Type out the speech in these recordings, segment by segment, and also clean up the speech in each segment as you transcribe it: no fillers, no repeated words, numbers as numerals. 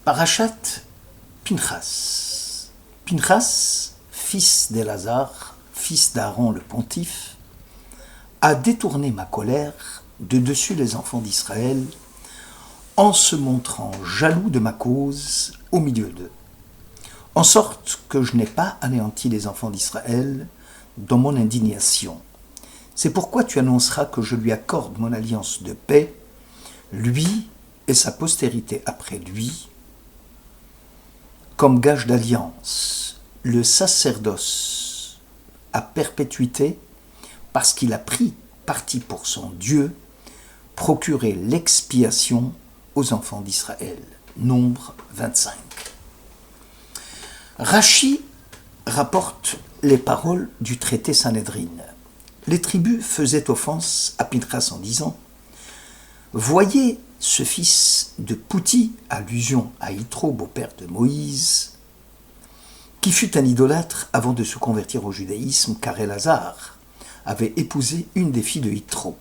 Parashat Pinchas. Pinchas, fils d'Élazar, fils d'Aaron le pontife, a détourné ma colère de dessus les enfants d'Israël en se montrant jaloux de ma cause au milieu d'eux, en sorte que je n'ai pas anéanti les enfants d'Israël dans mon indignation. C'est pourquoi tu annonceras que je lui accorde mon alliance de paix, lui et sa postérité après lui, comme gage d'alliance, le sacerdoce à perpétuité, parce qu'il a pris parti pour son Dieu, procurer l'expiation aux enfants d'Israël. Nombre 25. Rachi rapporte les paroles du traité Sanhédrin. Les tribus faisaient offense à Pinchas en disant « Voyez ce fils de Pouti, allusion à Yitro, beau-père de Moïse, qui fut un idolâtre avant de se convertir au judaïsme, car Élazar avait épousé une des filles de Yitro.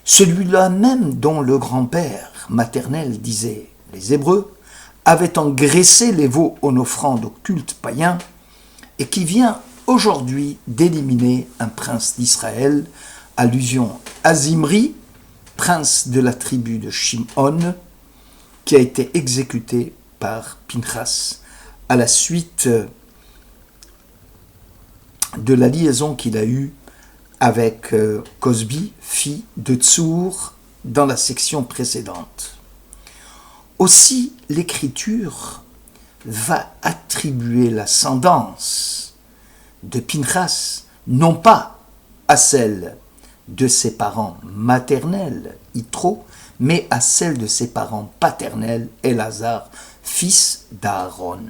Celui-là même dont le grand-père maternel disait « Les Hébreux avaient engraissé les veaux en offrande au culte païen et qui vient aujourd'hui d'éliminer un prince d'Israël, allusion à Zimri, prince de la tribu de Shimon, qui a été exécuté par Pinchas à la suite de la liaison qu'il a eue avec Cosbi, fille de Tsour, dans la section précédente. Aussi, l'Écriture va attribuer l'ascendance de Pinchas, non pas à celle de ses parents maternels, Yitro, mais à celle de ses parents paternels, Élazar, fils d'Aaron.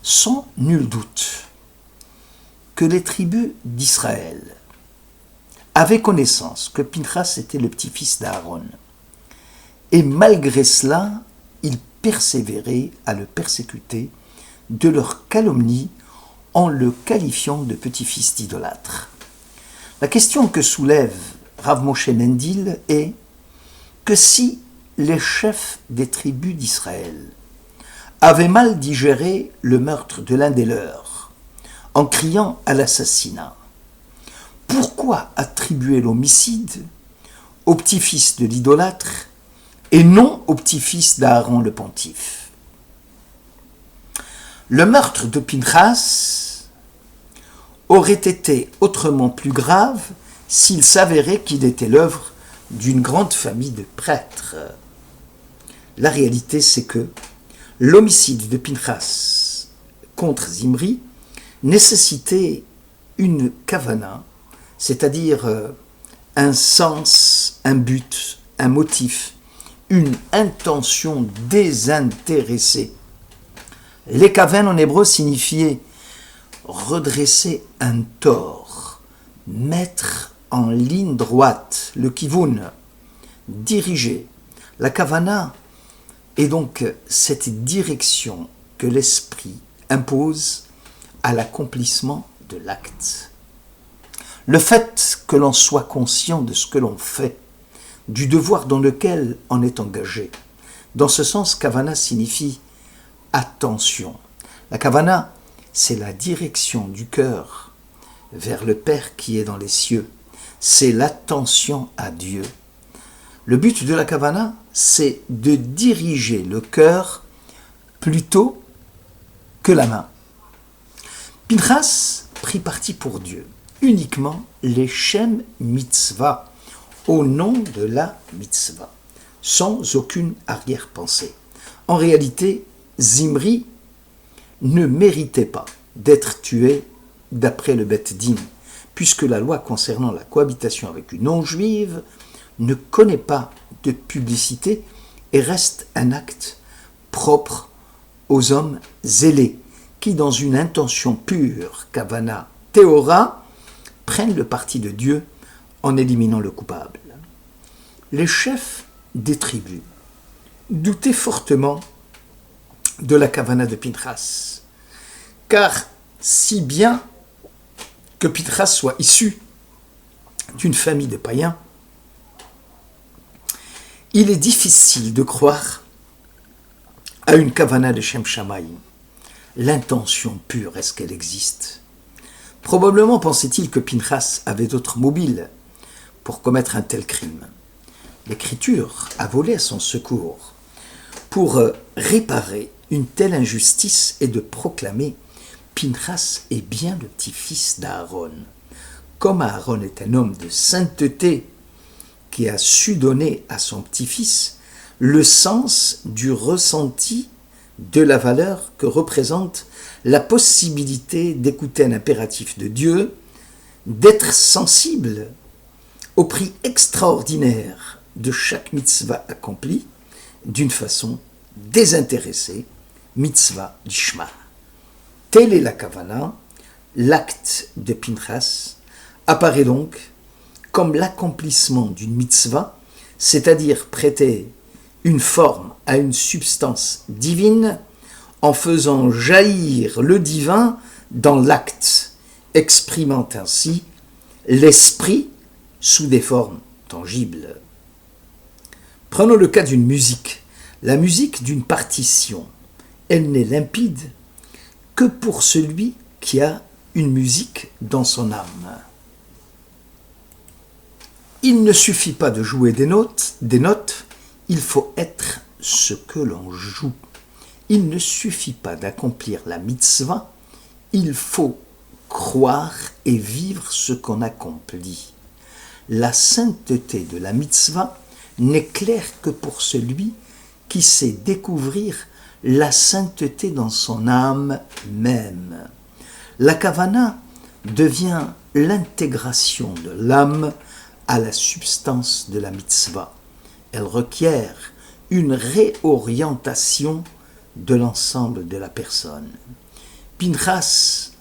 Sans nul doute que les tribus d'Israël avaient connaissance que Pinchas était le petit-fils d'Aaron, et malgré cela, ils persévéraient à le persécuter de leur calomnie en le qualifiant de petit-fils d'idolâtre. La question que soulève Rav Moshe Mendil est que si les chefs des tribus d'Israël avaient mal digéré le meurtre de l'un des leurs, en criant à l'assassinat, pourquoi attribuer l'homicide au petit-fils de l'idolâtre et non au petit-fils d'Aaron le pontife? Le meurtre de Pinchas aurait été autrement plus grave s'il s'avérait qu'il était l'œuvre d'une grande famille de prêtres. La réalité, c'est que l'homicide de Pinchas contre Zimri nécessitait une kavana, c'est-à-dire un sens, un but, un motif, une intention désintéressée. Les kavan en hébreu signifiaient redresser un tort, mettre en ligne droite, le kivun, diriger. La kavana est donc cette direction que l'esprit impose à l'accomplissement de l'acte. Le fait que l'on soit conscient de ce que l'on fait, du devoir dans lequel on est engagé. Dans ce sens, kavana signifie attention. La kavana, c'est la direction du cœur vers le Père qui est dans les cieux. C'est l'attention à Dieu. Le but de la kavana, c'est de diriger le cœur plutôt que la main. Pinchas prit parti pour Dieu, uniquement les Shem Mitzvah, au nom de la mitzvah, sans aucune arrière-pensée. En réalité, Zimri ne méritait pas d'être tué d'après le Bet Din, puisque la loi concernant la cohabitation avec une non-juive ne connaît pas de publicité et reste un acte propre aux hommes zélés, qui, dans une intention pure, kavana théora, prennent le parti de Dieu en éliminant le coupable. Les chefs des tribus doutaient fortement de la kavana de Pinchas, car si bien que Pinchas soit issu d'une famille de païens, il est difficile de croire à une kavana de Shem Shamaïm. L'intention pure, est-ce qu'elle existe? Probablement pensait-il que Pinchas avait d'autres mobiles pour commettre un tel crime. L'Écriture a volé à son secours pour réparer une telle injustice et de proclamer « Pinchas est bien le petit-fils d'Aaron ». Comme Aaron est un homme de sainteté qui a su donner à son petit-fils le sens du ressenti de la valeur que représente la possibilité d'écouter un impératif de Dieu, d'être sensible au prix extraordinaire de chaque mitzvah accomplie d'une façon désintéressée, mitzvah d'Ishma. Telle est la kavana, l'acte de Pinchas apparaît donc comme l'accomplissement d'une mitzvah, c'est-à-dire prêter une forme à une substance divine en faisant jaillir le divin dans l'acte, exprimant ainsi l'esprit sous des formes tangibles. Prenons le cas d'une musique, la musique d'une partition. Elle n'est limpide que pour celui qui a une musique dans son âme. Il ne suffit pas de jouer des notes, il faut être ce que l'on joue. Il ne suffit pas d'accomplir la mitzvah, il faut croire et vivre ce qu'on accomplit. La sainteté de la mitzvah n'est claire que pour celui qui sait découvrir la sainteté dans son âme même. La kavana devient l'intégration de l'âme à la substance de la mitzvah. Elle requiert une réorientation de l'ensemble de la personne. Pinchas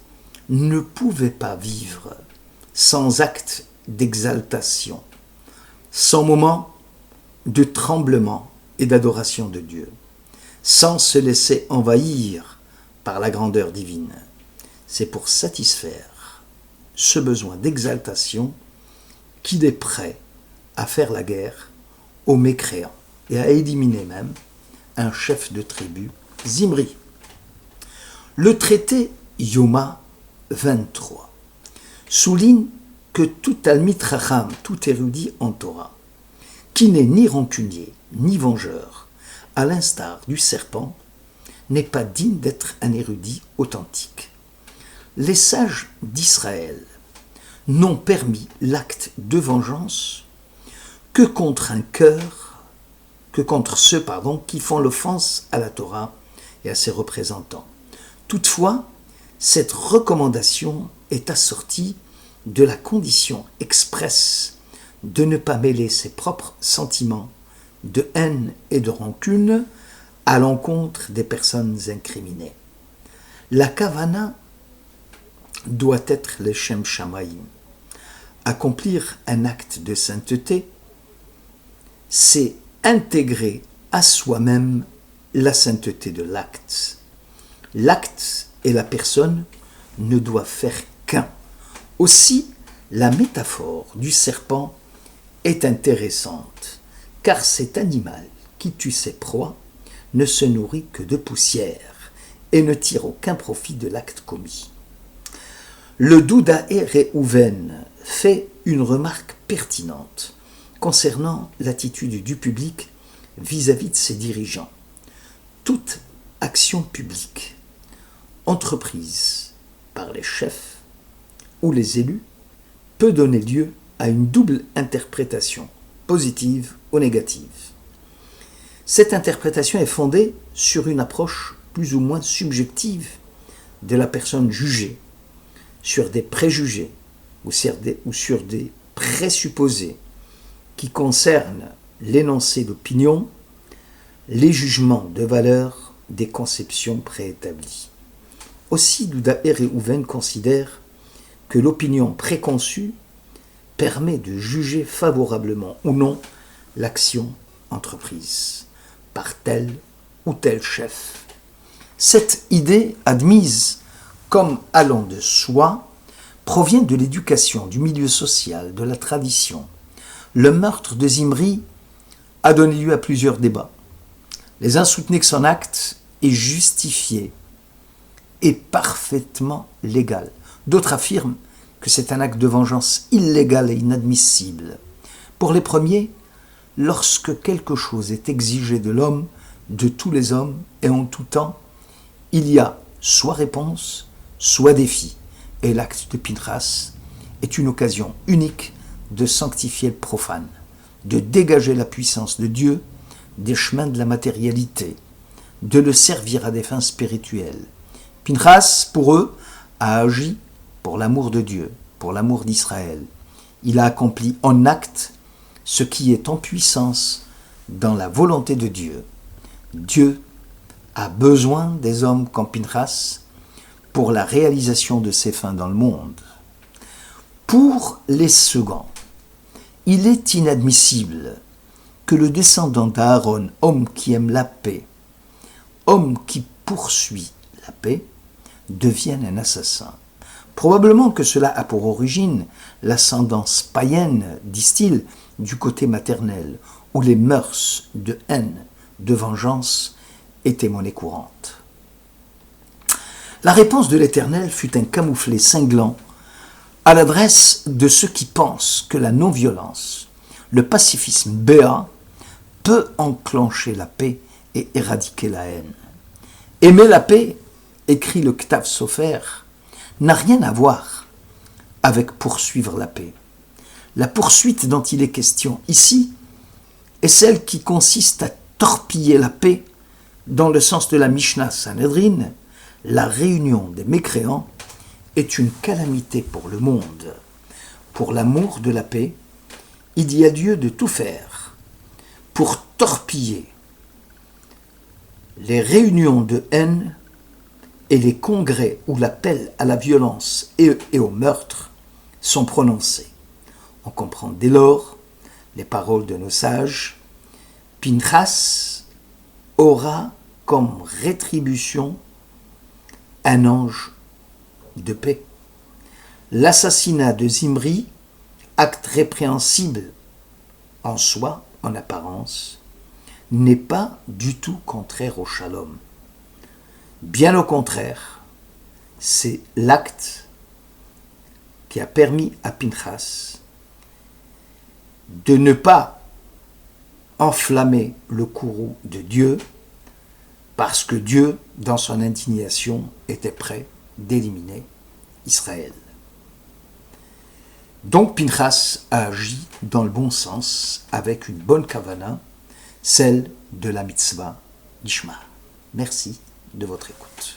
ne pouvait pas vivre sans acte d'exaltation, sans moment de tremblement et d'adoration de Dieu, sans se laisser envahir par la grandeur divine. C'est pour satisfaire ce besoin d'exaltation qu'il est prêt à faire la guerre aux mécréants et à éliminer même un chef de tribu, Zimri. Le traité Yoma 23 souligne que tout Talmid Chacham, tout érudit en Torah, qui n'est ni rancunier ni vengeur, à l'instar du serpent, n'est pas digne d'être un érudit authentique. Les sages d'Israël n'ont permis l'acte de vengeance que contre ceux qui font l'offense à la Torah et à ses représentants. Toutefois, cette recommandation est assortie de la condition expresse de ne pas mêler ses propres sentiments de haine et de rancune à l'encontre des personnes incriminées. La kavana doit être le Shem Shamaïm. Accomplir un acte de sainteté, c'est intégrer à soi-même la sainteté de l'acte. L'acte et la personne ne doivent faire qu'un. Aussi, la métaphore du serpent est intéressante, car cet animal qui tue ses proies ne se nourrit que de poussière et ne tire aucun profit de l'acte commis. Le Doudaé Réhouven fait une remarque pertinente concernant l'attitude du public vis-à-vis de ses dirigeants. Toute action publique, entreprise par les chefs ou les élus, peut donner lieu à une double interprétation, positive ou négative. Cette interprétation est fondée sur une approche plus ou moins subjective de la personne jugée, sur des préjugés ou sur des présupposés qui concernent l'énoncé d'opinion, les jugements de valeur des conceptions préétablies. Aussi, Doudaé Réhouven considère que l'opinion préconçue permet de juger favorablement ou non l'action entreprise par tel ou tel chef. Cette idée, admise comme allant de soi, provient de l'éducation, du milieu social, de la tradition. Le meurtre de Zimri a donné lieu à plusieurs débats. Les uns soutenaient que son acte est justifié et parfaitement légal. D'autres affirment que c'est un acte de vengeance illégal et inadmissible. Pour les premiers, lorsque quelque chose est exigé de l'homme, de tous les hommes et en tout temps, il y a soit réponse, soit défi. Et l'acte de Pinchas est une occasion unique de sanctifier le profane, de dégager la puissance de Dieu des chemins de la matérialité, de le servir à des fins spirituelles. Pinchas, pour eux, a agi pour l'amour de Dieu, pour l'amour d'Israël. Il a accompli en acte ce qui est en puissance dans la volonté de Dieu. Dieu a besoin des hommes comme Pinchas pour la réalisation de ses fins dans le monde. Pour les seconds, il est inadmissible que le descendant d'Aaron, homme qui aime la paix, homme qui poursuit la paix, devienne un assassin. Probablement que cela a pour origine l'ascendance païenne, disent-ils, du côté maternel, où les mœurs de haine, de vengeance étaient monnaie courante. La réponse de l'Éternel fut un camouflet cinglant à l'adresse de ceux qui pensent que la non-violence, le pacifisme béat, peut enclencher la paix et éradiquer la haine. Aimer la paix, écrit le Ktav Sofer, n'a rien à voir avec poursuivre la paix. La poursuite dont il est question ici est celle qui consiste à torpiller la paix dans le sens de la Mishnah Sanhedrin. La réunion des mécréants est une calamité pour le monde. Pour l'amour de la paix, il y a lieu de tout faire pour torpiller les réunions de haine et les congrès où l'appel à la violence et au meurtre sont prononcés. On comprend dès lors les paroles de nos sages. Pinchas aura comme rétribution un ange de paix. L'assassinat de Zimri, acte répréhensible en soi, en apparence, n'est pas du tout contraire au shalom. Bien au contraire, c'est l'acte qui a permis à Pinchas de ne pas enflammer le courroux de Dieu, parce que Dieu, dans son indignation, était prêt d'éliminer Israël. Donc Pinchas a agi dans le bon sens, avec une bonne kavana, celle de la mitzvah d'Ishma. Merci de votre écoute.